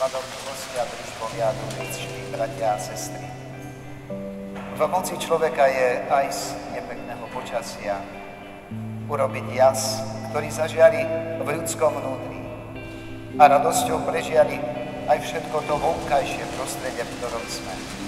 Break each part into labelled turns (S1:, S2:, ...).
S1: svadobní hostia družbovia a družičky, bratia a sestry. V moci človeka je aj z nepekného počasia urobiť jas, ktorý zažiari v ľudskom vnútri a radosťou prežiari aj všetko to vonkajšie prostredie, v ktorom sme.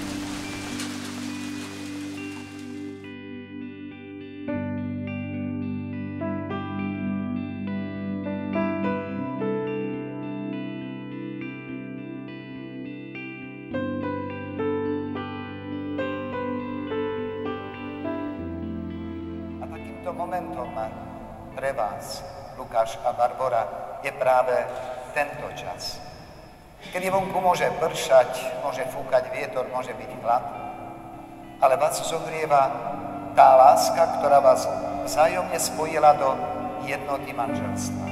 S1: Momentom pre vás, Lukáš a Barbora, je práve tento čas. Kedy vonku môže pršať, môže fúkať vietor, môže byť chlad, ale vás zohrieva tá láska, ktorá vás vzájomne spojila do jednoty manželstva.